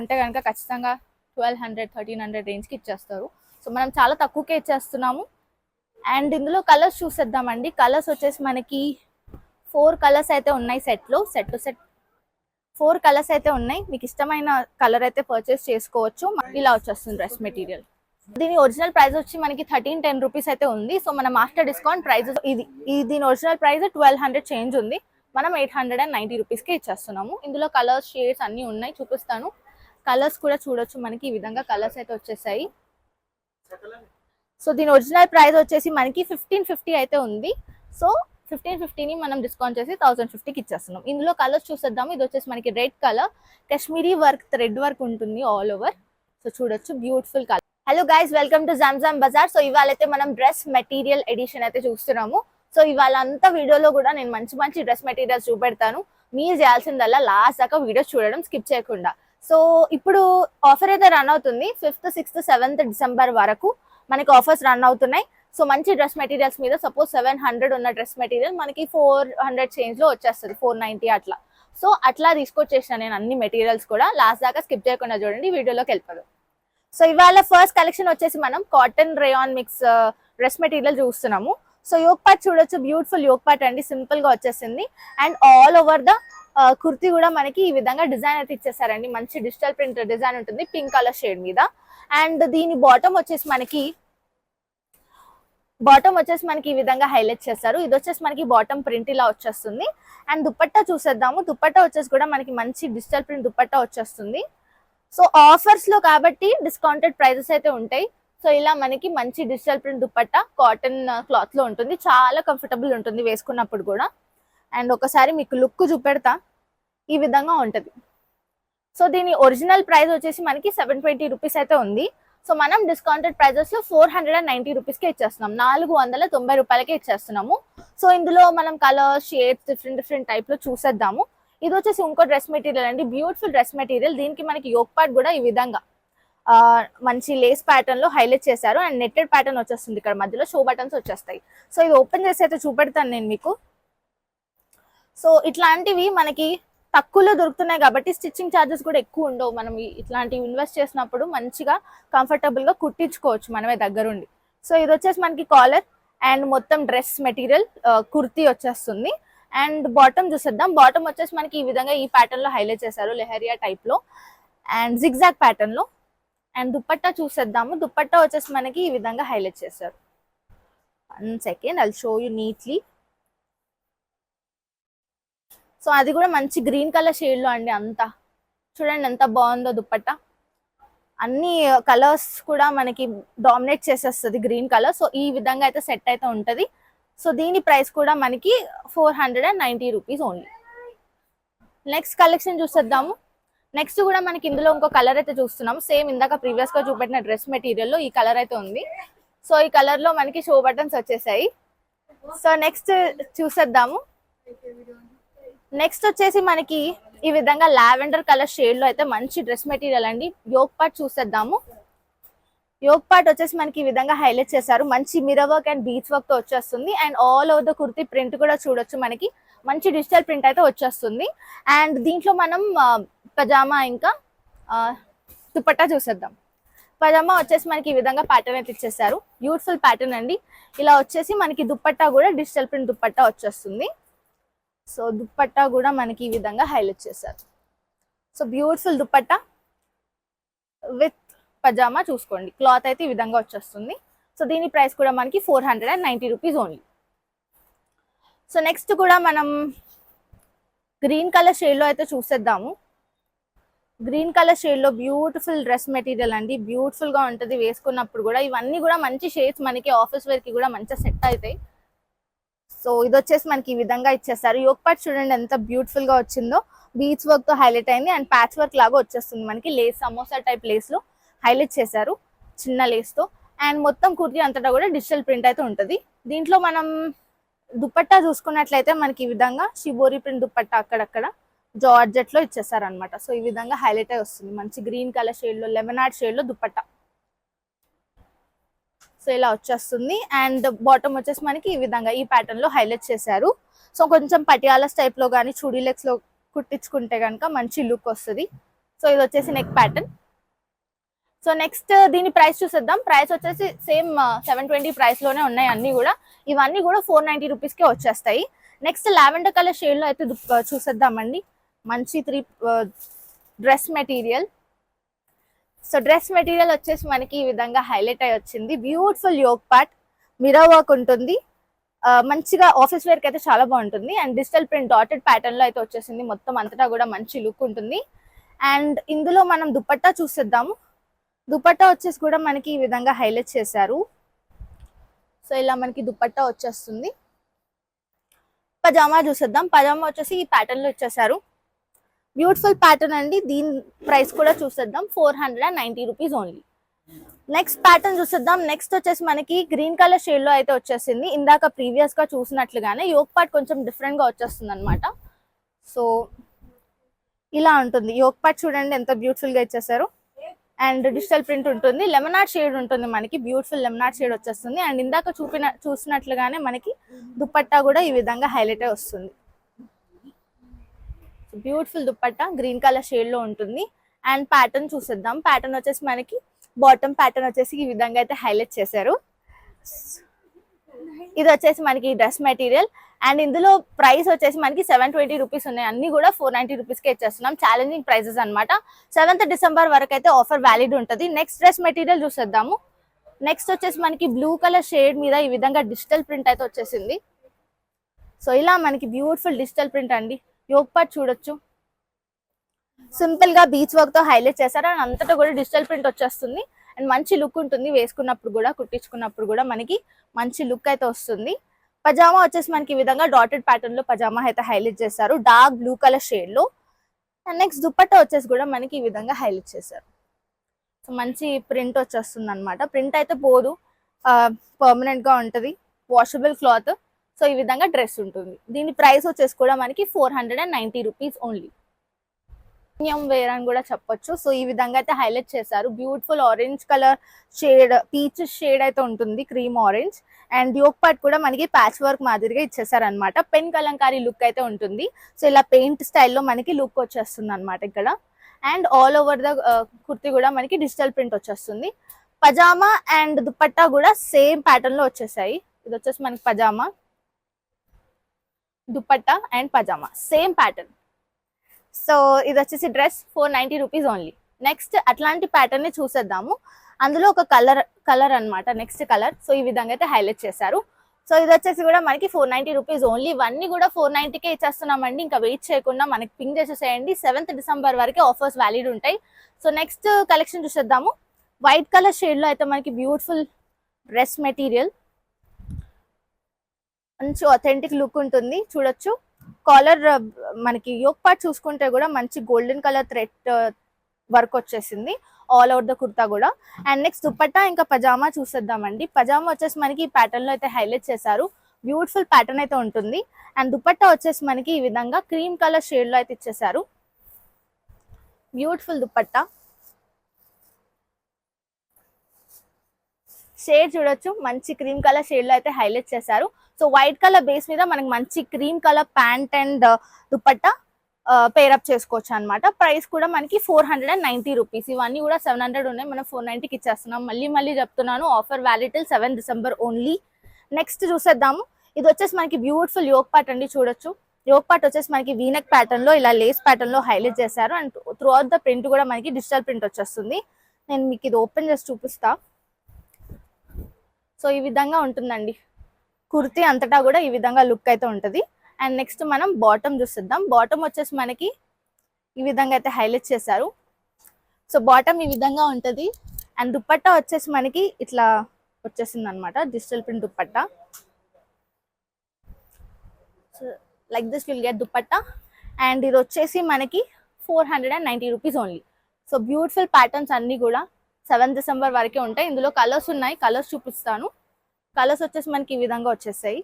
ఉంటే కనుక ఖచ్చితంగా 1200-1300 రేంజ్కి ఇచ్చేస్తారు. సో మనం చాలా తక్కువకే ఇచ్చేస్తున్నాము. అండ్ ఇందులో కలర్స్ చూసేద్దామండి. కలర్స్ వచ్చేసి మనకి 4 కలర్స్ అయితే ఉన్నాయి సెట్లో. సెట్ 4 కలర్స్ అయితే ఉన్నాయి. మీకు ఇష్టమైన కలర్ అయితే పర్చేస్ చేసుకోవచ్చు. ఇలా వచ్చేస్తుంది డ్రెస్ మెటీరియల్. దీని ఒరిజినల్ ప్రైస్ వచ్చి మనకి 1310 రూపీస్ అయితే ఉంది. సో మనం ఆఫ్టర్ డిస్కౌంట్ ప్రైస్ దీని ఒరిజినల్ ప్రైస్ 1200 చేంజ్ ఉంది. మనం 890 రూపీస్కి ఇచ్చేస్తున్నాము. ఇందులో కలర్స్ షేడ్స్ అన్నీ ఉన్నాయి, చూపిస్తాను. కలర్స్ కూడా చూడొచ్చు. మనకి ఈ విధంగా కలర్స్ అయితే వచ్చేసాయి. సో దీని ఒరిజినల్ ప్రైస్ వచ్చేసి మనకి 1550 అయితే ఉంది. సో 1550ని మనం డిస్కౌంట్ చేసి 1050కి ఇచ్చేస్తున్నాం. ఇందులో కలర్స్ చూసేద్దాము. ఇది వచ్చేసి మనకి red colour, Kashmiri work, thread work ఉంటుంది ఆల్ ఓవర్. సో చూడొచ్చు, beautiful colour. Hello guys, welcome to Jam Bazaar. So ఇవాళ అయితే మనం డ్రెస్ మెటీరియల్ ఎడిషన్ అయితే చూస్తున్నాము. సో ఇవాళ అంతా వీడియోలో కూడా నేను మంచి డ్రెస్ మెటీరియల్స్ చూపెడతాను. మీరు చేయాల్సిందల్లా లాస్ట్ దాకా వీడియోస్ చూడడం స్కిప్ చేయకుండా. సో ఇప్పుడు ఆఫర్ అయితే రన్ అవుతుంది 5th, 6th, 7th డిసెంబర్ వరకు మనకి ఆఫర్స్ రన్ అవుతున్నాయి. సో మంచి డ్రెస్ మెటీరియల్స్ మీద సపోజ్ 700 ఉన్న డ్రెస్ మెటీరియల్ మనకి 400 చేంజ్ లో వచ్చేస్తుంది, 490 అట్లా. సో అట్లా తీసుకొచ్చేసిన నేను అన్ని మెటీరియల్స్ కూడా. లాస్ట్ దాకా స్కిప్ చేయకుండా చూడండి, వీడియోలోకి వెళ్ళిపోదు. సో ఇవాళ ఫస్ట్ కలెక్షన్ వచ్చేసి మనం cotton rayon mix dress material చూస్తున్నాము. సో యోక్ పార్ట్ చూడొచ్చు, బ్యూటిఫుల్ యోక్ పార్ట్ అండి, సింపుల్ గా వచ్చేసింది. And all over the kurti కూడా మనకి ఈ విధంగా డిజైన్ అయితే ఇచ్చేసారండి. మంచి డిజిటల్ ప్రింట్ డిజైన్ ఉంటుంది పింక్ కలర్ షేడ్ మీద. అండ్ దీని బాటమ్ వచ్చేసి మనకి ఈ విధంగా హైలైట్ చేస్తారు. ఇది వచ్చేసి మనకి బాటమ్ ప్రింట్ ఇలా వచ్చేస్తుంది. అండ్ దుపట్టా చూసేద్దాము. దుపట్టా వచ్చేసి కూడా మనకి మంచి డిజిటల్ ప్రింట్ దుపట్టా వచ్చేస్తుంది. సో ఆఫర్స్ లో కాబట్టి డిస్కౌంటెడ్ ప్రైజెస్ అయితే ఉంటాయి. సో ఇలా మనకి మంచి digital print dupatta cotton cloth లో ఉంటుంది. చాలా కంఫర్టబుల్ ఉంటుంది వేసుకున్నప్పుడు కూడా. అండ్ ఒకసారి మీకు లుక్ చూపెడతా, ఈ విధంగా ఉంటుంది. సో దీని ఒరిజినల్ ప్రైస్ వచ్చేసి మనకి 720 రూపీస్ అయితే ఉంది. సో మనం డిస్కౌంటెడ్ ప్రైజెస్ లో 490 రూపీస్కి ఇచ్చేస్తున్నాం, 490 రూపాయలకే ఇచ్చేస్తున్నాము. సో ఇందులో మనం కలర్ షేడ్స్ డిఫరెంట్ టైప్ లో చూసేద్దాము. ఇది వచ్చేసి ఇంకో డ్రెస్ మెటీరియల్ అండి, బ్యూటిఫుల్ డ్రెస్ మెటీరియల్. దీనికి మనకి యోక్ పార్ట్ కూడా ఈ విధంగా మంచి లేస్ ప్యాటర్న్ లో హైలైట్ చేశారు. అండ్ నెట్టెడ్ ప్యాటర్న్ వచ్చేస్తుంది, ఇక్కడ మధ్యలో షో బటన్స్ వచ్చేస్తాయి. సో ఇది ఓపెన్ చేసి అయితే చూపెడతాను నేను మీకు. సో ఇట్లాంటివి మనకి తక్కువలో దొరుకుతున్నాయి కాబట్టి స్టిచ్చింగ్ ఛార్జెస్ కూడా ఎక్కువ ఉండవు. మనం ఇట్లాంటివి ఇన్వెస్ట్ చేసినప్పుడు మంచిగా కంఫర్టబుల్ గా కుట్టించుకోవచ్చు మనమే దగ్గరుండి. సో ఇది వచ్చేసి మనకి కాలర్ అండ్ మొత్తం డ్రెస్ మెటీరియల్ కుర్తీ వచ్చేస్తుంది. అండ్ బాటమ్ చూసేద్దాం. బాటమ్ వచ్చేసి మనకి ఈ విధంగా ఈ ప్యాటర్న్ లో హైలైట్ చేశారు, లెహరియా టైప్ లో అండ్ జిగ్జాగ్ ప్యాటర్న్ లో. అండ్ దుపట్టా చూసేద్దాము. దుపట్టా వచ్చేసి మనకి ఈ విధంగా హైలైట్ చేశారు. 1 second, I'll show you neatly. So అది కూడా మంచి గ్రీన్ కలర్ షేడ్ లో అండి. అంతా చూడండి ఎంత బాగుందో దుపట్టా. అన్ని కలర్స్ కూడా మనకి డామినేట్ చేసేస్తుంది గ్రీన్ కలర్. సో ఈ విధంగా అయితే సెట్ అయితే ఉంటది. సో దీని ప్రైస్ కూడా మనకి 490 రూపీస్ ఓన్లీ. నెక్స్ట్ కలెక్షన్ చూసేద్దాము. నెక్స్ట్ కూడా మనకి ఇందులో ఇంకో కలర్ అయితే చూస్తున్నాము. సేమ్ ఇందాక ప్రీవియస్ గా చూపెట్టిన డ్రెస్ మెటీరియల్ లో ఈ కలర్ అయితే ఉంది. సో ఈ కలర్ లో మనకి షో బటన్స్ వచ్చేసాయి. సో నెక్స్ట్ చూసేద్దాము. నెక్స్ట్ వచ్చేసి మనకి ఈ విధంగా లావెండర్ కలర్ షేడ్ లో అయితే మంచి డ్రెస్ మెటీరియల్ అండి. యోక్ పార్ట్ చూసేద్దాము. యోక్ పార్ట్ వచ్చేసి మనకి ఈ విధంగా హైలైట్ చేశారు. మంచి mirror work and beach work తో వచ్చేస్తుంది. And all over the kurti print కూడా చూడొచ్చు, మనకి మంచి డిజిటల్ ప్రింట్ అయితే వచ్చేస్తుంది. అండ్ దీంట్లో మనం పజామా ఇంకా దుపట్టా చూసేద్దాం. పజామా వచ్చేసి మనకి ఈ విధంగా ప్యాటర్న్ అయితే ఇచ్చేసారు. బ్యూటిఫుల్ ప్యాటర్న్ అండి. ఇలా వచ్చేసి మనకి దుపట్టా కూడా డిజిటల్ ప్రింట్ దుపట్టా వచ్చేస్తుంది. సో దుపట్టా కూడా మనకి ఈ విధంగా హైలైట్ చేశారు. సో బ్యూటిఫుల్ దుపట్టా విత్ పజామా చూసుకోండి. క్లాత్ అయితే ఈ విధంగా వచ్చేస్తుంది. సో దీని ప్రైస్ కూడా మనకి 490 రూపీస్ ఓన్లీ. సో నెక్స్ట్ కూడా మనం గ్రీన్ కలర్ షేడ్ లో అయితే చూసేద్దాము. గ్రీన్ కలర్ షేడ్ లో బ్యూటిఫుల్ డ్రెస్ మెటీరియల్ అండి. బ్యూటిఫుల్ గా ఉంటుంది వేసుకున్నప్పుడు కూడా. ఇవన్నీ కూడా మంచి షేడ్స్, మనకి ఆఫీస్ వేర్ కి కూడా మంచిగా సెట్ అవుతాయి. సో ఇది వచ్చేసి మనకి ఈ విధంగా ఇచ్చేస్తారు. యోక్ పార్ట్ చూడండి ఎంత బ్యూటిఫుల్ గా వచ్చిందో, బీచ్ వర్క్ తో హైలైట్ అయింది. అండ్ ప్యాచ్ వర్క్ లాగా వచ్చేస్తుంది మనకి. లేస్, సమోసా టైప్ లేస్ లో హైలైట్ చేశారు, చిన్న లేస్ తో. అండ్ మొత్తం కుర్తీ అంతటా కూడా డిజిటల్ ప్రింట్ అయితే ఉంటుంది. దీంట్లో మనం దుపట్టా చూసుకున్నట్లయితే మనకి ఈ విధంగా షిబోరి ప్రింట్ దుపట్టా అక్కడక్కడ జార్జెట్ లో ఇచ్చేసారు అనమాట. సో ఈ విధంగా హైలైట్ అయి వస్తుంది. మంచి గ్రీన్ కలర్ షేడ్ లో, లెమనార్డ్ షేడ్ లో దుపట్టా. సో ఇలా వచ్చేస్తుంది. అండ్ బాటమ్ వచ్చేసి మనకి ఈ విధంగా ఈ ప్యాటర్న్ లో హైలైట్ చేశారు. సో కొంచెం పటియాలాస్ టైప్ లో కానీ చుడీ లెగ్స్ లో కుట్టించుకుంటే కనుక మంచి లుక్ వస్తుంది. సో ఇది వచ్చేసి నెక్ ప్యాటర్న్. సో నెక్స్ట్ దీని ప్రైస్ చూసేద్దాం. ప్రైస్ వచ్చేసి సేమ్ 720 ప్రైస్ లోనే ఉన్నాయి అన్ని కూడా. ఇవన్నీ కూడా 490 రూపీస్కే వచ్చేస్తాయి. నెక్స్ట్ లావెండర్ కలర్ షేడ్ లో అయితే చూసేద్దామండి. మంచి dress material. So dress material వచ్చేసి మనకి ఈ విధంగా హైలైట్ అయి వచ్చింది. Beautiful yoke part, mirror work ఉంటుంది. మంచిగా ఆఫీస్ వేర్ కి అయితే చాలా బాగుంటుంది. And digital print dotted pattern లో అయితే వచ్చేసింది. మొత్తం అంతటా కూడా మంచి లుక్ ఉంటుంది. అండ్ ఇందులో మనం దుపట్టా చూసేద్దాము. దుపట్టా వచ్చేసి కూడా మనకి ఈ విధంగా హైలైట్ చేశారు. సో ఇలా మనకి దుపట్టా వచ్చేస్తుంది. పజామా చూసేద్దాం. పజామా వచ్చేసి ఈ ప్యాటర్న్ లో ఇచ్చేసారు. బ్యూటిఫుల్ ప్యాటర్న్ అండి. దీని ప్రైస్ కూడా చూసేద్దాం. 490 రూపీస్ ఓన్లీ. నెక్స్ట్ ప్యాటర్న్ చూసేద్దాం. నెక్స్ట్ వచ్చేసి మనకి గ్రీన్ కలర్ షేడ్ లో అయితే వచ్చేసింది. ఇందాక ప్రీవియస్ గా చూసినట్లుగానే యోక్ పార్ట్ కొంచెం డిఫరెంట్ గా వచ్చేస్తుంది అనమాట. సో ఇలా ఉంటుంది యోక్ పార్ట్. చూడండి ఎంత బ్యూటిఫుల్ గా ఇచ్చేసారు. అండ్ డిజిటల్ ప్రింట్ ఉంటుంది. లెమనార్డ్ షేడ్ ఉంటుంది మనకి. బ్యూటిఫుల్ లెమనార్డ్ షేడ్ వచ్చేస్తుంది. అండ్ ఇందాక చూసినట్లుగానే మనకి దుపట్టా కూడా ఈ విధంగా హైలైట్ అయి వస్తుంది. Beautiful dupatta green colour shade లో ఉంటుంది. అండ్ ప్యాటర్న్ చూసేద్దాం. ప్యాటర్న్ వచ్చేసి మనకి బాటమ్ ప్యాటర్న్ వచ్చేసి ఈ విధంగా అయితే హైలైట్ చేశారు. ఇది వచ్చేసి మనకి డ్రెస్ మెటీరియల్. అండ్ ఇందులో ప్రైస్ వచ్చేసి మనకి 720 రూపీస్ ఉన్నాయి. అన్ని కూడా 490 రూపీస్కే ఇచ్చేస్తున్నాం. ఛాలెంజింగ్ ప్రైసెస్ అనమాట. 7th డిసెంబర్ వరకు అయితే ఆఫర్ వ్యాలిడ్ ఉంటుంది. నెక్స్ట్ డ్రెస్ మెటీరియల్ చూసేద్దాము. నెక్స్ట్ వచ్చేసి మనకి బ్లూ కలర్ షేడ్ మీద ఈ విధంగా డిజిటల్ ప్రింట్ అయితే వచ్చేసింది. సో ఇలా మనకి బ్యూటిఫుల్ డిజిటల్ ప్రింట్ అండి. యోక్ పార్ట్ చూడొచ్చు. సింపుల్ గా బీచ్ వర్క్ తో హైలైట్ చేశారు. అండ్ అంతటా కూడా డిజిటల్ ప్రింట్ వచ్చేస్తుంది. అండ్ మంచి లుక్ ఉంటుంది. వేసుకున్నప్పుడు కూడా కుట్టించుకున్నప్పుడు కూడా మనకి మంచి లుక్ అయితే వస్తుంది. పజామా వచ్చేసి మనకి ఈ విధంగా డాటెడ్ ప్యాటర్న్ లో పజామా అయితే హైలైట్ చేశారు. డార్క్ బ్లూ కలర్ షేడ్ లో. అండ్ నెక్స్ట్ దుపట్టా వచ్చేసి కూడా మనకి ఈ విధంగా హైలైట్ చేశారు. సో మంచి ప్రింట్ వచ్చేస్తుంది అనమాట. ప్రింట్ అయితే పోదు, పర్మనెంట్ గా ఉంటది. Washable cloth. సో ఈ విధంగా డ్రెస్ ఉంటుంది. దీని ప్రైస్ వచ్చేసి కూడా మనకి 490 రూపీస్ ఓన్లీ. ప్రీమియం వేర్ అని కూడా చెప్పొచ్చు. సో ఈ విధంగా అయితే హైలైట్ చేశారు. Beautiful orange colour shade, peach shade అయితే ఉంటుంది, cream orange. And yoke part కూడా మనకి ప్యాచ్ వర్క్ మాదిరిగా ఇచ్చేసారు అనమాట. పెన్ కలంకారీ లుక్ అయితే ఉంటుంది. సో ఇలా పెయింట్ స్టైల్లో మనకి లుక్ వచ్చేస్తుంది అనమాట ఇక్కడ. And all over the kurti కూడా మనకి డిజిటల్ ప్రింట్ వచ్చేస్తుంది. పజామా అండ్ దుపట్టా కూడా సేమ్ ప్యాటర్న్ లో వచ్చేసాయి. ఇది వచ్చేసి మనకి pajama, dupatta and pajama same pattern. So ఇది వచ్చేసి డ్రెస్ 490 రూపీస్ ఓన్లీ. నెక్స్ట్ అట్లాంటి ప్యాటర్న్ ని చూసేద్దాము. అందులో ఒక కలర్ అనమాట. Next colour. సో ఈ విధంగా అయితే హైలైట్ చేశారు. సో ఇది వచ్చేసి కూడా మనకి 490 రూపీస్ ఓన్లీ. ఇవన్నీ కూడా 490కే ఇచ్చేస్తున్నామండి. ఇంకా వెయిట్ చేయకుండా మనకి పింగ్ చేసేసేయండి. 7th డిసెంబర్ వరకే ఆఫర్స్ వ్యాలిడ్ ఉంటాయి. సో నెక్స్ట్ కలెక్షన్ చూసేద్దాము. వైట్ కలర్ షేడ్ లో అయితే మనకి బ్యూటిఫుల్ డ్రెస్ మెటీరియల్. మంచి అథెంటిక్ లుక్ ఉంటుంది. చూడొచ్చు. కాలర్ మనకి యోక్ పార్ట్ చూసుకుంటే కూడా మంచి గోల్డెన్ కలర్ థ్రెడ్ వర్క్ వచ్చేసింది ఆల్ ఓవర్ ద కుర్తా కూడా. అండ్ నెక్స్ట్ దుపట్టా ఇంకా పజామా చూసేద్దామండి. పజామా వచ్చేసి మనకి ఈ ప్యాటర్న్ లో అయితే హైలైట్ చేశారు. బ్యూటిఫుల్ ప్యాటర్న్ అయితే ఉంటుంది. అండ్ దుపట్టా వచ్చేసి మనకి ఈ విధంగా క్రీమ్ కలర్ షేడ్ లో అయితే ఇచ్చేసారు. బ్యూటిఫుల్ దుపట్టా షేడ్ చూడొచ్చు. మంచి క్రీమ్ కలర్ షేడ్ లో అయితే హైలైట్ చేశారు. సో వైట్ కలర్ బేస్ మీద మనకి మంచి cream colour pant and dupatta pair up చేసుకోవచ్చు అనమాట. ప్రైస్ కూడా మనకి 490 రూపీస్. ఇవన్నీ కూడా 700 ఉన్నాయి. మనం 490కి ఇచ్చేస్తున్నాం. మళ్ళీ చెప్తున్నాను, offer valid till 7 December only. Next చూసేద్దాము. ఇది వచ్చేసి మనకి బ్యూటిఫుల్ యోక్ పార్ట్ అండి. చూడొచ్చు. యోక్ పార్ట్ వచ్చేసి మనకి వీనెక్ ప్యాటర్న్ లో ఇలా లేస్ ప్యాటర్న్ లో హైలైట్ చేశారు. And through out the print కూడా మనకి డిజిటల్ ప్రింట్ వచ్చేస్తుంది. నేను మీకు ఇది ఓపెన్ చేసి చూపిస్తా. సో ఈ విధంగా ఉంటుందండి. కుర్తీ అంతటా కూడా ఈ విధంగా లుక్ అయితే ఉంటుంది. అండ్ నెక్స్ట్ మనం బాటమ్ చూసేద్దాం. బాటమ్ వచ్చేసి మనకి ఈ విధంగా అయితే హైలైట్ చేశారు. సో బాటమ్ ఈ విధంగా ఉంటుంది. అండ్ దుపట్టా వచ్చేసి మనకి ఇట్లా వచ్చేసింది అనమాట. Digital print dupatta. So like this will get dupatta. And ఇది వచ్చేసి మనకి 490 rupees only. So beautiful patterns అన్ని కూడా 7th డిసెంబర్ వరకే ఉంటాయి. ఇందులో కలర్స్ ఉన్నాయి. కలర్స్ చూపిస్తాను. కలర్స్ వచ్చేసి మనకి ఈ విధంగా వచ్చేసాయి.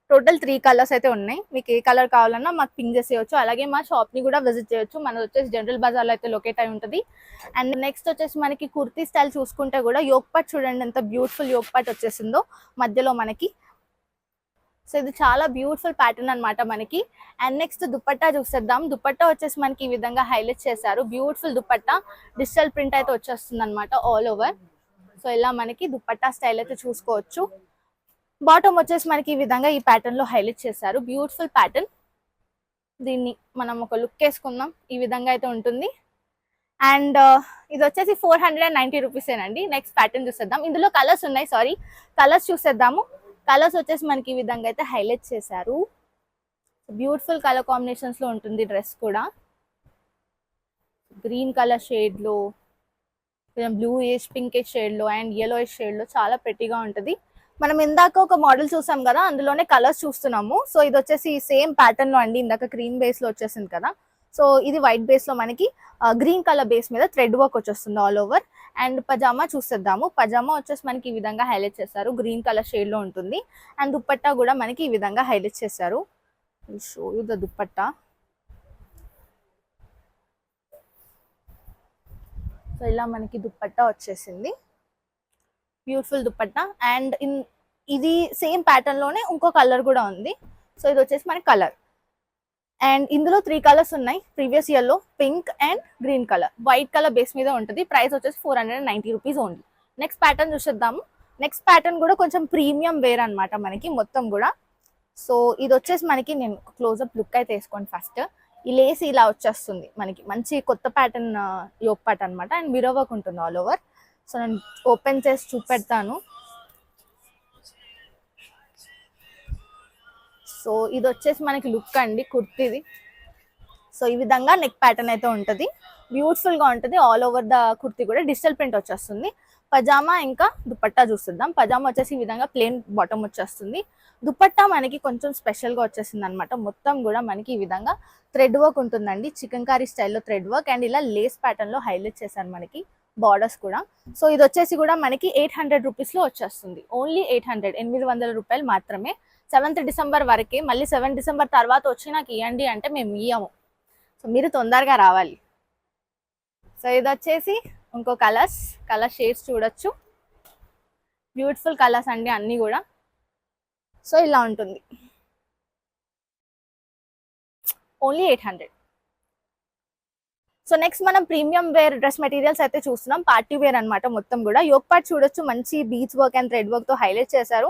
టోటల్ 3 కలర్స్ అయితే ఉన్నాయి. మీకు ఏ కలర్ కావాలన్నా మాకు పింక్ చేసేయచ్చు. అలాగే మా షాప్ ని కూడా విజిట్ చేయొచ్చు. మనది వచ్చేసి జనరల్ బజార్ లో అయితే లొకేట్ అయి ఉంటుంది. అండ్ నెక్స్ట్ వచ్చేసి మనకి కుర్తీ స్టైల్ చూసుకుంటే కూడా యోక్ పార్ట్ చూడండి ఎంత బ్యూటిఫుల్ యోక్ పార్ట్ వచ్చేసిందో మధ్యలో మనకి. సో ఇది చాలా బ్యూటిఫుల్ ప్యాటర్న్ అనమాట మనకి. అండ్ నెక్స్ట్ దుపట్టా చూసేద్దాం. దుపట్టా వచ్చేసి మనకి ఈ విధంగా హైలైట్ చేశారు. బ్యూటిఫుల్ దుపట్టా, డిజిటల్ ప్రింట్ అయితే వచ్చేస్తుంది అనమాట ఆల్ ఓవర్. సో ఇలా మనకి దుపట్టా స్టైల్ అయితే చూసుకోవచ్చు. బాటమ్ వచ్చేసి మనకి ఈ విధంగా ఈ ప్యాటర్న్ లో హైలైట్ చేశారు. Beautiful pattern. దీన్ని మనం ఒక లుక్ వేసుకుందాం. ఈ విధంగా అయితే ఉంటుంది. అండ్ ఇది వచ్చేసి 490 రూపీసేనండి. నెక్స్ట్ ప్యాటర్న్ చూసేద్దాం. ఇందులో కలర్స్ ఉన్నాయి, సారీ కలర్స్ చూసేద్దాము. కలర్స్ వచ్చేసి మనకి ఈ విధంగా అయితే హైలైట్ చేశారు. బ్యూటిఫుల్ కలర్ కాంబినేషన్స్ లో ఉంటుంది డ్రెస్ కూడా. గ్రీన్ కలర్ షేడ్ లో, బ్లూ ఏష్ పింకిష్ షేడ్ లో అండ్ yellow షేడ్ లో చాలా ప్రెట్టీగా ఉంటుంది. మనం ఇందాక ఒక మోడల్ చూసాం కదా, అందులోనే కలర్స్ చూస్తున్నాము. సో ఇది వచ్చేసి సేమ్ ప్యాటర్న్ లో అండి. ఇందాక క్రీమ్ బేస్ లో వచ్చేసింది కదా, సో ఇది వైట్ బేస్ లో మనకి గ్రీన్ కలర్ బేస్ మీద థ్రెడ్ వర్క్ వచ్చేస్తుంది ఆల్ ఓవర్. అండ్ పజామా చూసేద్దాము. పజామా వచ్చేసి మనకి ఈ విధంగా హైలైట్ చేశారు. గ్రీన్ కలర్ షేడ్ లో ఉంటుంది. అండ్ దుపట్టా కూడా మనకి ఈ విధంగా హైలైట్ చేశారు. Show you the dupatta. So ఇలా మనకి దుపట్టా వచ్చేసింది. బ్యూటిఫుల్ దుపట్టా. అండ్ ఇది సేమ్ ప్యాటర్న్ లోనే ఇంకో కలర్ కూడా ఉంది. సో ఇది వచ్చేసి మనకి కలర్. అండ్ ఇందులో 3 కలర్స్ ఉన్నాయి. ప్రీవియస్ ఇయర్ లో pink and green colour, white colour base మీద ఉంటుంది. ప్రైస్ వచ్చేసి 490 రూపీస్ ఓన్లీ. నెక్స్ట్ ప్యాటర్న్ చూసేద్దాము. నెక్స్ట్ ప్యాటర్న్ కూడా కొంచెం ప్రీమియం వేర్ అనమాట మనకి మొత్తం కూడా. సో ఇది వచ్చేసి మనకి, నేను క్లోజ్అప్ లుక్ అయితే వేసుకోండి ఫస్ట్. ఈ లేస్ ఇలా వచ్చేస్తుంది మనకి, మంచి కొత్త ప్యాటర్న్ యోక్ పార్ట్ అనమాట. అండ్ మిర్రర్ వర్క్ ఉంటుంది ఆల్ ఓవర్. సో నేను ఓపెన్ చేసి చూపెడతాను. సో ఇది వచ్చేసి మనకి లుక్ అండి కుర్తీది. సో ఈ విధంగా నెక్ ప్యాటర్న్ అయితే ఉంటుంది. బ్యూటిఫుల్ గా ఉంటుంది. ఆల్ ఓవర్ ద కుర్తీ కూడా డిజిటల్ ప్రింట్ వచ్చేస్తుంది. పజామా ఇంకా దుపట్టా చూస్తుందాం. పజామా వచ్చేసి ఈ విధంగా ప్లెయిన్ బాటమ్ వచ్చేస్తుంది. దుపట్టా మనకి కొంచెం స్పెషల్ గా వచ్చేసింది అనమాట. మొత్తం కూడా మనకి ఈ విధంగా థ్రెడ్ వర్క్ ఉంటుందండి. చికెన్ కర్రీ స్టైల్లో థ్రెడ్ వర్క్ అండ్ ఇలా లేస్ ప్యాటర్న్ లో హైలైట్ చేశారు మనకి బార్డర్స్ కూడా. సో ఇది వచ్చేసి కూడా మనకి 800 రూపీస్ లో వచ్చేస్తుంది. ఓన్లీ 800, 800 రూపాయలు మాత్రమే. 7th డిసెంబర్ వరకే. మళ్ళీ 7 డిసెంబర్ తర్వాత వచ్చి నాకు ఇవ్వండి అంటే మేము ఇయ్యము. సో మీరు తొందరగా రావాలి. సో ఇది వచ్చేసి ఇంకో కలర్ షేడ్స్ చూడొచ్చు. బ్యూటిఫుల్ కలర్స్ అండి అన్నీ కూడా. సో ఇలా ఉంటుంది. ఓన్లీ 800. సో నెక్స్ట్ మనం ప్రీమియం వేర్ డ్రెస్ మెటీరియల్స్ అయితే చూస్తున్నాం. పార్టీ వేర్ అనమాట మొత్తం కూడా. యోక్ పార్ట్ చూడొచ్చు, మంచి beach work and thread work తో హైలైట్ చేశారు.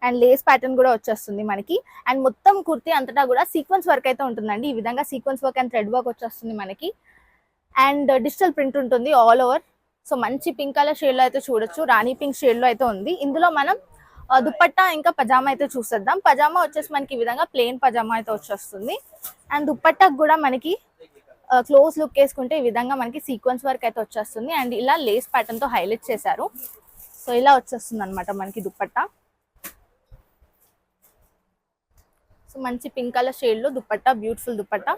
అండ్ లేస్ ప్యాటర్న్ కూడా వచ్చేస్తుంది మనకి. అండ్ మొత్తం కుర్తీ అంతటా కూడా సీక్వెన్స్ వర్క్ అయితే ఉంటుందండి. ఈ విధంగా sequence work and thread work వచ్చేస్తుంది మనకి. అండ్ డిజిటల్ ప్రింట్ ఉంటుంది ఆల్ ఓవర్. సో మంచి పింక్ కలర్ షేడ్ లో అయితే చూడొచ్చు. రాణి పింక్ షేడ్ లో అయితే ఉంది. ఇందులో మనం దుపట్టా ఇంకా పజామా అయితే చూసేద్దాం. పజామా వచ్చేసి మనకి ఈ విధంగా ప్లెయిన్ పజామా అయితే వచ్చేస్తుంది. అండ్ దుపట్టాకు కూడా మనకి క్లోజ్ లుక్ వేసుకుంటే ఈ విధంగా మనకి సీక్వెన్స్ వర్క్ అయితే వచ్చేస్తుంది. అండ్ ఇలా లేస్ ప్యాటర్న్ తో హైలైట్ చేశారు. సో ఇలా వచ్చేస్తుంది అనమాట మనకి దుపట్టా. సో మంచి పింక్ కలర్ షేడ్ లో దుపట్టా, బ్యూటిఫుల్ దుపట్టా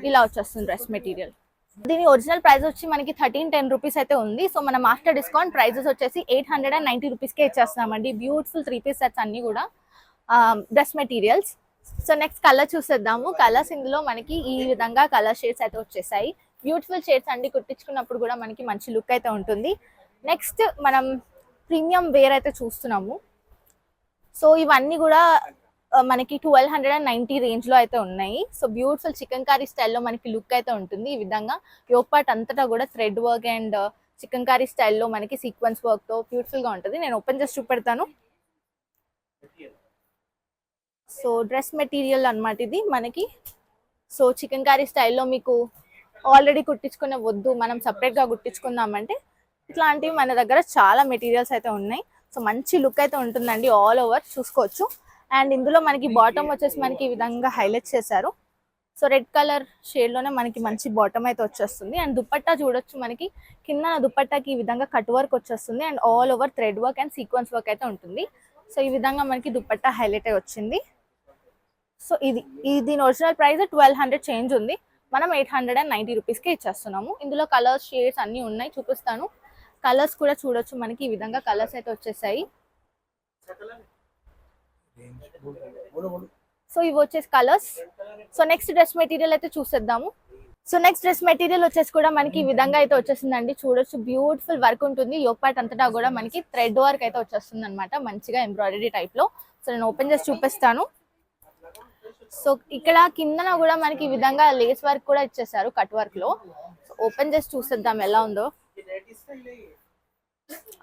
ఇలా వచ్చేస్తుంది డ్రెస్ మెటీరియల్. దీని ఒరిజినల్ ప్రైస్ వచ్చి మనకి 1310 రూపీస్ అయితే ఉంది. సో మనం ఆఫ్టర్ డిస్కౌంట్ ప్రైజెస్ వచ్చేసి 890 రూపీస్కే ఇచ్చేస్తున్నామండి. బ్యూటిఫుల్ 3 పీస్ సెట్స్ అన్ని కూడా dress materials. So next colour చూసేద్దాము. కలర్స్ ఇందులో మనకి ఈ విధంగా కలర్ షేడ్స్ అయితే వచ్చేసాయి. బ్యూటిఫుల్ షేడ్స్ అండి. కుట్టించుకున్నప్పుడు కూడా మనకి మంచి లుక్ అయితే ఉంటుంది. నెక్స్ట్ మనం ప్రీమియం వేర్ అయితే చూస్తున్నాము. సో ఇవన్నీ కూడా మనకి 1290 రేంజ్ లో అయితే ఉన్నాయి. సో బ్యూటిఫుల్ చికెన్ కర్రీ స్టైల్లో మనకి లుక్ అయితే ఉంటుంది. ఈ విధంగా యోక్ పార్ట్ అంతటా కూడా thread work and chicken curry స్టైల్లో మనకి సీక్వెన్స్ వర్క్ తో బ్యూటిఫుల్ గా ఉంటుంది. నేను ఓపెన్ చేసి చూపెడతాను. సో డ్రెస్ మెటీరియల్ అన్నమాట ఇది మనకి. సో చికెన్ కర్రీ స్టైల్లో మీకు ఆల్రెడీ కుట్టించుకునే వద్దు, మనం సపరేట్ గా కుట్టించుకుందామంటే ఇట్లాంటివి మన దగ్గర చాలా మెటీరియల్స్ అయితే ఉన్నాయి. సో మంచి లుక్ అయితే ఉంటుందండి ఆల్ ఓవర్ చూసుకోవచ్చు. అండ్ ఇందులో మనకి బాటమ్ వచ్చేసి మనకి ఈ విధంగా హైలైట్ చేశారు. సో రెడ్ కలర్ షేడ్ లోనే మనకి మంచి బాటమ్ అయితే వచ్చేస్తుంది. అండ్ దుపట్టా చూడొచ్చు, మనకి కింద దుపట్టాకి ఈ విధంగా కట్ వర్క్ వచ్చేస్తుంది. And all over thread work and sequence work అయితే ఉంటుంది. సో ఈ విధంగా మనకి దుపట్టా హైలైట్ అయి వచ్చింది. సో దీని ఒరిజినల్ ప్రైస్ 1200 చేంజ్ ఉంది. మనం 890 రూపీస్కి ఇచ్చేస్తున్నాము. ఇందులో కలర్స్ షేడ్స్ అన్నీ ఉన్నాయి, చూపిస్తాను. కలర్స్ కూడా చూడొచ్చు, మనకి ఈ విధంగా కలర్స్ అయితే వచ్చేసాయి. సో ఇవి వచ్చేసి colours. So next dress material అయితే చూసేద్దాము. సో నెక్స్ట్ డ్రెస్ మెటీరియల్ వచ్చేసి కూడా మనకి ఈ విధంగా అయితే వచ్చేసిందండి. చూడొచ్చు, బ్యూటిఫుల్ వర్క్ ఉంటుంది. యోక్ పార్ట్ అంతటా కూడా మనకి థ్రెడ్ వర్క్ అయితే వచ్చేస్తుంది అనమాట, మంచిగా ఎంబ్రాయిడరీ టైప్ లో. సో నేను ఓపెన్ చేసి చూపిస్తాను. సో ఇక్కడ కిందన కూడా మనకి ఈ విధంగా లేస్ వర్క్ కూడా ఇచ్చేసారు కట్ వర్క్ లో. ఓపెన్ చేసి చూసేద్దాం ఎలా ఉందో.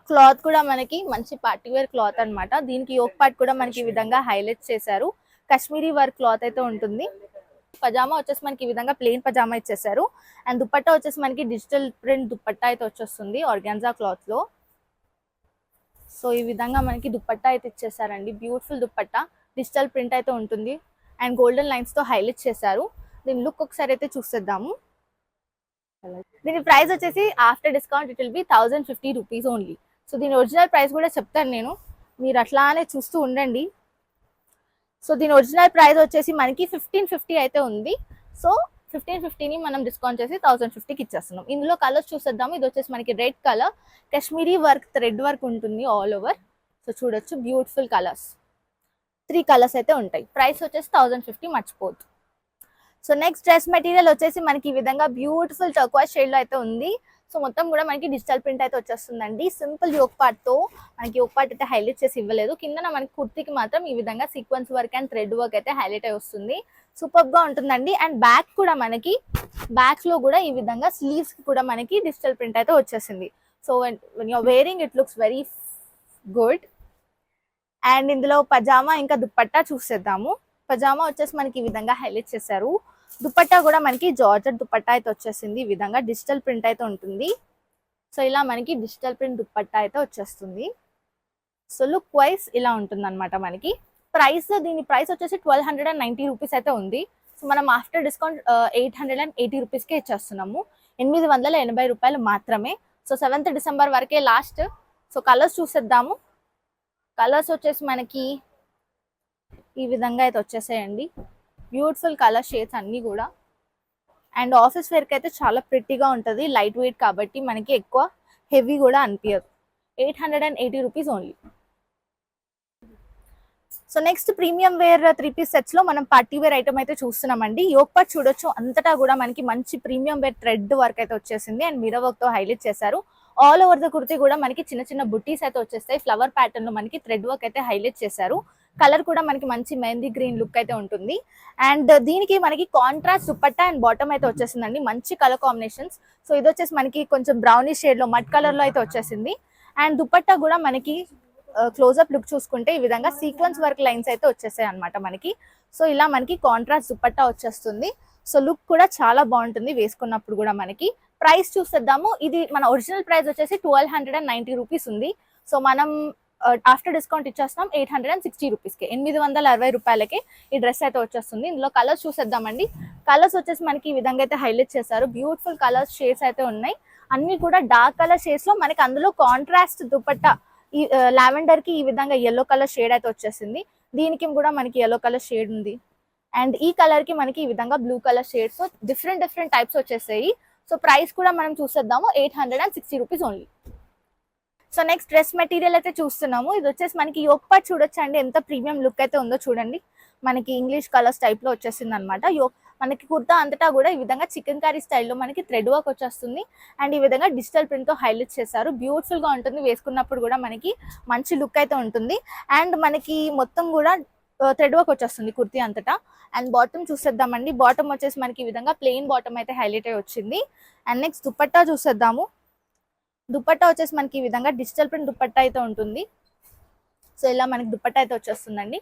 క్లాత్ కూడా మనకి మంచి పార్టీ వేర్ క్లాత్ అన్నమాట. దీనికి యోక్ పార్ట్ కూడా మనకి ఈ విధంగా హైలైట్ చేశారు. కాశ్మీరీ వర్క్ క్లాత్ అయితే ఉంటుంది. పజామా వచ్చేసి మనకి ఈ విధంగా ప్లెయిన్ పజామా ఇచ్చేసారు. అండ్ దుపట్టా వచ్చేసి మనకి డిజిటల్ ప్రింట్ దుపట్టా అయితే వచ్చేస్తుంది ఆర్గాన్జా క్లాత్ లో. సో ఈ విధంగా మనకి దుపట్టా అయితే ఇచ్చేసారండి. బ్యూటిఫుల్ దుపట్టా, డిజిటల్ ప్రింట్ అయితే ఉంటుంది అండ్ గోల్డెన్ లైన్స్ తో హైలైట్ చేశారు. దీని లుక్ ఒకసారి అయితే చూసేద్దాము. దీని ప్రైస్ వచ్చేసి after discount it will B 1050 rupees only. So దీని ఒరిజినల్ ప్రైస్ కూడా చెప్తాను నేను, మీరు అట్లానే చూస్తూ ఉండండి. సో దీని ఒరిజినల్ ప్రైస్ వచ్చేసి మనకి 1550 అయితే ఉంది. సో 1550ని మనం డిస్కౌంట్ చేసి 1050కి ఇచ్చేస్తున్నాం. ఇందులో కలర్స్ చూసేద్దాము. ఇది వచ్చేసి మనకి red colour, Kashmiri work thread work ఉంటుంది ఆల్ ఓవర్. సో చూడొచ్చు బ్యూటిఫుల్ కలర్స్, 3 కలర్స్ అయితే ఉంటాయి. ప్రైస్ వచ్చేసి 1050 మర్చిపోద్దు. సో నెక్స్ట్ డ్రెస్ మెటీరియల్ వచ్చేసి మనకి ఈ విధంగా బ్యూటిఫుల్ టర్క్వైజ్ షేడ్ లో అయితే ఉంది. సో మొత్తం కూడా మనకి డిజిటల్ ప్రింట్ అయితే వచ్చేస్తుందండి. సింపుల్ యోక్ పార్ట్ తో మనకి యోక్ పార్ట్ అయితే హైలైట్ చేసి ఇవ్వలేదు. కింద మనకి కుర్తీకి మాత్రం ఈ విధంగా sequence work and thread work అయితే హైలైట్ అయి వస్తుంది. సూపర్ గా ఉంటుందండి. అండ్ బ్యాక్ కూడా మనకి బ్యాక్ లో కూడా ఈ విధంగా స్లీవ్స్ కి కూడా మనకి డిజిటల్ ప్రింట్ అయితే వచ్చేసింది. So when you're wearing it looks very good. And ఇందులో పజామా ఇంకా దుపట్టా చూసేద్దాము. పజామా వచ్చేసి మనకి ఈ విధంగా హైలైట్ చేశారు. దుపట్టా కూడా మనకి జార్జెట్ దుపట్టా అయితే వచ్చేసింది. ఈ విధంగా డిజిటల్ ప్రింట్ అయితే ఉంటుంది. సో ఇలా మనకి డిజిటల్ ప్రింట్ దుపట్టా అయితే వచ్చేస్తుంది. సో లుక్ వైజ్ ఇలా ఉంటుంది అనమాట మనకి. దీని ప్రైస్ వచ్చేసి 1290 రూపీస్ అయితే ఉంది. సో మనం ఆఫ్టర్ డిస్కౌంట్ 880 రూపీస్కే ఇచ్చేస్తున్నాము. 880 రూపాయలు మాత్రమే. సో 7th డిసెంబర్ వరకే లాస్ట్. సో కలర్స్ చూసేద్దాము. కలర్స్ వచ్చేసి మనకి ఈ విధంగా అయితే వచ్చేసాయండి. బ్యూటిఫుల్ కలర్ షేడ్స్ అన్నీ కూడా. అండ్ ఆఫీస్ వేర్కి అయితే చాలా ప్రిట్టిగా ఉంటుంది, లైట్ వెయిట్ కాబట్టి మనకి ఎక్కువ హెవీ కూడా అనిపించదు. 880 rupees only. So next premium wear 3 piece sets లో మనం పార్టీ వేర్ ఐటమ్ అయితే చూస్తున్నామండి. యోక్ పార్ట్ చూడొచ్చు, అంతటా కూడా మనకి మంచి ప్రీమియం వేర్ థ్రెడ్ వర్క్ అయితే వచ్చేసింది అండ్ మిర్రర్ వర్క్ తో హైలైట్ చేశారు. ఆల్ ఓవర్ ద కుర్తీ కూడా మనకి చిన్న చిన్న బుట్టీస్ అయితే వచ్చేస్తాయి. ఫ్లవర్ ప్యాటర్న్ లో మనకి థ్రెడ్ వర్క్ అయితే హైలైట్ చేశారు. కలర్ కూడా మనకి మంచి మెహందీ గ్రీన్ లుక్ అయితే ఉంటుంది. అండ్ దీనికి మనకి కాంట్రాస్ట్ దుపట్టా అండ్ బాటమ్ అయితే వచ్చేసిందండి. మంచి కలర్ కాంబినేషన్స్. సో ఇది వచ్చేసి మనకి కొంచెం బ్రౌనిష్ షేడ్ లో మడ్ కలర్ లో అయితే వచ్చేసింది. అండ్ దుపట్టా కూడా మనకి క్లోజ్అప్ లుక్ చూసుకుంటే ఈ విధంగా సీక్వెన్స్ వర్క్ లైన్స్ అయితే వచ్చేసాయి అనమాట మనకి. సో ఇలా మనకి కాంట్రాస్ట్ దుపట్టా వచ్చేస్తుంది. సో లుక్ కూడా చాలా బాగుంటుంది వేసుకున్నప్పుడు కూడా మనకి. ప్రైస్ చూసేద్దాము. ఇది మన ఒరిజినల్ ప్రైస్ వచ్చేసి 1290 రూపీస్ ఉంది. సో మనం ఆఫ్టర్ డిస్కౌంట్ ఇచ్చేస్తాం 860 రూపీస్కి, 860 రూపాయలకి ఈ డ్రెస్ అయితే వచ్చేస్తుంది. ఇందులో కలర్స్ చూసేద్దామండి. కలర్స్ వచ్చేసి మనకి ఈ విధంగా అయితే హైలైట్ చేశారు. బ్యూటిఫుల్ కలర్స్ షేడ్స్ అయితే ఉన్నాయి. అన్ని కూడా డార్క్ కలర్ షేడ్స్ లో మనకి అందులో కాంట్రాస్ట్ దుపట్టా ఈ లావెండర్ కి ఈ విధంగా yellow కలర్ షేడ్ అయితే వచ్చేసింది. దీనికి కూడా మనకి yellow కలర్ షేడ్ ఉంది. అండ్ ఈ కలర్ కి మనకి ఈ విధంగా blue colour shades, different types వచ్చేసాయి. సో ప్రైస్ కూడా మనం చూసేద్దాము, 860 rupees only. So next dress material అయితే చూస్తున్నాము. ఇది వచ్చేసి మనకి యోక్ పార్ట్ చూడొచ్చండి, ఎంత ప్రీమియం లుక్ అయితే ఉందో చూడండి. మనకి ఇంగ్లీష్ కలర్స్ టైప్ లో వచ్చేసింది అనమాట. మనకి కుర్తా అంతటా కూడా ఈ విధంగా చికెన్ కర్రీ స్టైల్లో మనకి థ్రెడ్ వర్క్ వచ్చేస్తుంది. అండ్ ఈ విధంగా డిజిటల్ ప్రింట్ తో హైలైట్ చేశారు. బ్యూటిఫుల్ గా ఉంటుంది, వేసుకున్నప్పుడు కూడా మనకి మంచి లుక్ అయితే ఉంటుంది. అండ్ మనకి మొత్తం కూడా థ్రెడ్ వర్క్ వచ్చేస్తుంది కుర్తీ అంతటా. అండ్ బాటమ్ చూసేద్దామండి. బాటమ్ వచ్చేసి మనకి ఈ విధంగా ప్లెయిన్ బాటమ్ అయితే హైలైట్ అయి వచ్చింది. అండ్ నెక్స్ట్ దుపట్టా చూసేద్దాము. దుపట్టా వచ్చేసి మనకి ఈ విధంగా డిజిటల్ ప్రింట్ దుపట్టా అయితే ఉంటుంది. సో ఇలా మనకి దుపట్టా అయితే వచ్చేస్తుందండి.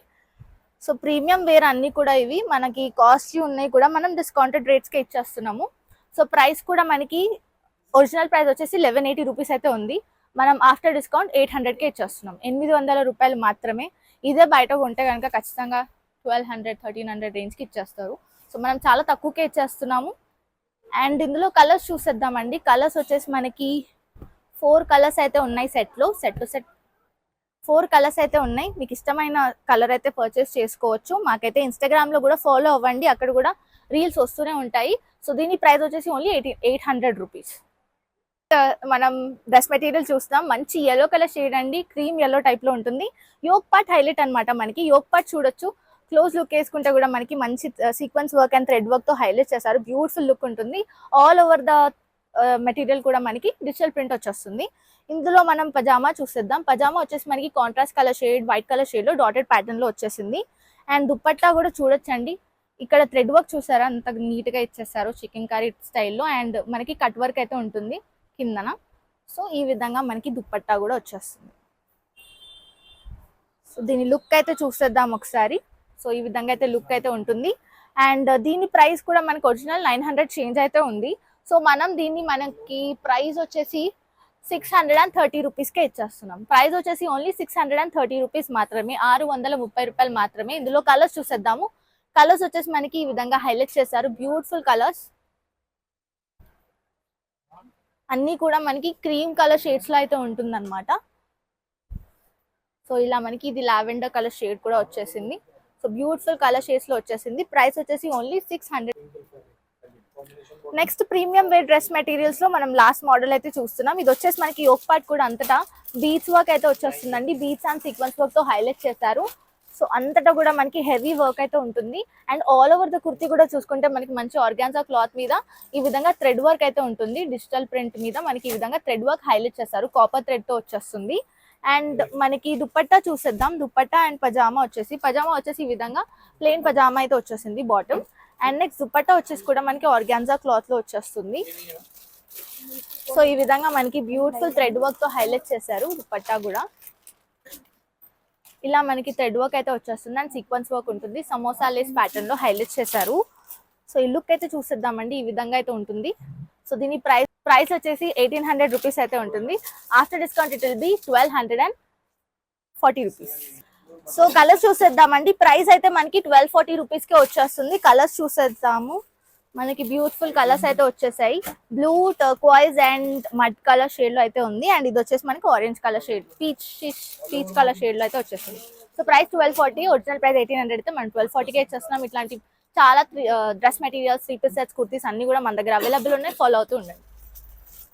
సో ప్రీమియం వేర్ అన్ని కూడా ఇవి మనకి కాస్ట్లీ ఉన్నాయి కూడా మనం డిస్కౌంటెడ్ రేట్స్కే ఇచ్చేస్తున్నాము. సో ప్రైస్ కూడా మనకి ఒరిజినల్ ప్రైస్ వచ్చేసి 1180 రూపీస్ అయితే ఉంది. మనం ఆఫ్టర్ డిస్కౌంట్ 800కే ఇచ్చేస్తున్నాం. 800 రూపాయలు మాత్రమే. ఇదే బయట కొంటే కనుక ఖచ్చితంగా 1200, 1300 రేంజ్కి ఇచ్చేస్తారు. సో మనం చాలా తక్కువకే ఇచ్చేస్తున్నాము. అండ్ ఇందులో కలర్స్ చూసేద్దామండి. కలర్స్ వచ్చేసి మనకి 4 కలర్స్ అయితే ఉన్నాయి సెట్లో. సెట్ 4 కలర్స్ అయితే ఉన్నాయి. మీకు ఇష్టమైన కలర్ అయితే పర్చేస్ చేసుకోవచ్చు. మాకైతే ఇన్స్టాగ్రామ్ లో కూడా ఫాలో అవ్వండి, అక్కడ కూడా రీల్స్ వస్తూనే ఉంటాయి. సో దీని ప్రైస్ వచ్చేసి ఓన్లీ 800 రూపీస్. మనం డ్రెస్ మెటీరియల్ చూస్తాం. మంచి yellow కలర్ షేడ్ అండి, క్రీమ్ yellow టైప్ లో ఉంటుంది. యోక్ పార్ట్ హైలైట్ అనమాట మనకి. యోక్ పార్ట్ చూడొచ్చు, క్లోజ్ లుక్ వేసుకుంటే కూడా మనకి మంచి sequence work and thread work తో హైలైట్ చేశారు. బ్యూటిఫుల్ లుక్ ఉంటుంది. ఆల్ ఓవర్ ద మెటీరియల్ కూడా మనకి డిజిటల్ ప్రింట్ వచ్చేస్తుంది. ఇందులో మనం పజామా చూసేద్దాం. పజామా వచ్చేసి మనకి contrast colour shade, white colour shade లో డాటెడ్ ప్యాటర్న్ లో వచ్చేసింది. అండ్ దుపట్టా కూడా చూడొచ్చండి, ఇక్కడ థ్రెడ్ వర్క్ చూసారా అంత నీట్ గా ఇచ్చేసారు చికెన్ కర్రీ స్టైల్లో. అండ్ మనకి కట్ వర్క్ అయితే ఉంటుంది కిందన. సో ఈ విధంగా మనకి దుపట్టా కూడా వచ్చేస్తుంది. సో దీని లుక్ అయితే చూసేద్దాం ఒకసారి. సో ఈ విధంగా అయితే లుక్ అయితే ఉంటుంది. అండ్ దీని ప్రైస్ కూడా మనకి ఒరిజినల్ 900 చేంజ్ అయితే ఉంది. సో మనం దీన్ని మనకి ప్రైస్ వచ్చేసి 630 రూపీస్కే ఇచ్చేస్తున్నాం. ప్రైస్ వచ్చేసి ఓన్లీ 630 రూపీస్ మాత్రమే, 630 రూపాయలు మాత్రమే. ఇందులో కలర్స్ చూసేద్దాము. కలర్స్ వచ్చేసి మనకి ఈ విధంగా హైలైట్ చేశారు, బ్యూటిఫుల్ కలర్స్ అన్నీ కూడా మనకి క్రీమ్ కలర్ షేడ్స్ లో అయితే ఉంటుంది అనమాట. సో ఇలా మనకి ఇది లావెండర్ కలర్ షేడ్ కూడా వచ్చేసింది. సో బ్యూటిఫుల్ కలర్ షేడ్స్ లో వచ్చేసింది. ప్రైస్ వచ్చేసి only 600. Next premium wear dress materials లో మనం లాస్ట్ మోడల్ అయితే చూస్తున్నాం. ఇది వచ్చేసి మనకి యోక్ పార్ట్ కూడా అంతటా బీట్స్ వర్క్ అయితే వచ్చేస్తుందండి. బీట్స్ అండ్ సీక్వెన్స్ వర్క్ తో హైలైట్ చేశారు. సో అంతటా కూడా మనకి హెవీ వర్క్ అయితే ఉంటుంది. And all over the kurti కూడా చూసుకుంటే మనకి మంచి ఆర్గాన్జా క్లాత్ మీద ఈ విధంగా థ్రెడ్ వర్క్ అయితే ఉంటుంది. డిజిటల్ ప్రింట్ మీద మనకి ఈ విధంగా థ్రెడ్ వర్క్ హైలైట్ చేస్తారు, కాపర్ థ్రెడ్ తో వచ్చేస్తుంది. అండ్ మనకి దుపట్టా చూసేద్దాం. దుపట్టా అండ్ పజామా వచ్చేసి ఈ విధంగా ప్లెయిన్ పజామా అయితే వచ్చేసింది బాటమ్. అండ్ నెక్స్ట్ దుపట్టా వచ్చేసి కూడా మనకి ఆర్గాన్జా క్లాత్ లో వచ్చేస్తుంది. సో ఈ విధంగా మనకి బ్యూటిఫుల్ థ్రెడ్ వర్క్ తో హైలైట్ చేశారు దుపట్టా కూడా. ఇలా మనకి థ్రెడ్ వర్క్ అయితే వచ్చేస్తుంది అండ్ సీక్వెన్స్ వర్క్ ఉంటుంది. సమోసా లేస్ ప్యాటర్న్ లో హైలైట్ చేశారు. సో ఈ లుక్ అయితే చూసేద్దామండి. ఈ విధంగా అయితే ఉంటుంది. సో దీని ప్రైస్ వచ్చేసి 1800 రూపీస్ అయితే ఉంటుంది. After discount it will be 1240 rupees. So colours చూసేద్దామండి. ప్రైస్ అయితే మనకి 1240 రూపీస్ కే వచ్చేస్తుంది. కలర్స్ చూసేద్దాము. మనకి బ్యూటిఫుల్ కలర్స్ అయితే వచ్చేసాయి. Blue, టర్క్వైజ్ and mud colour shade లో అయితే ఉంది. అండ్ ఇది వచ్చేసి మనకి orange colour shade, peach colour shade లో అయితే వచ్చేసింది. సో ప్రైస్ 1240, ఒరిజినల్ ప్రైస్ 1800 అయితే మనం 1240కే ఇచ్చేస్తున్నాం. ఇట్లాంటి చాలా dress materials, 3 piece sets, kurtis అన్ని కూడా మన దగ్గర అవైలబుల్ ఉన్నాయి. ఫాలో అవుతూ ఉండండి.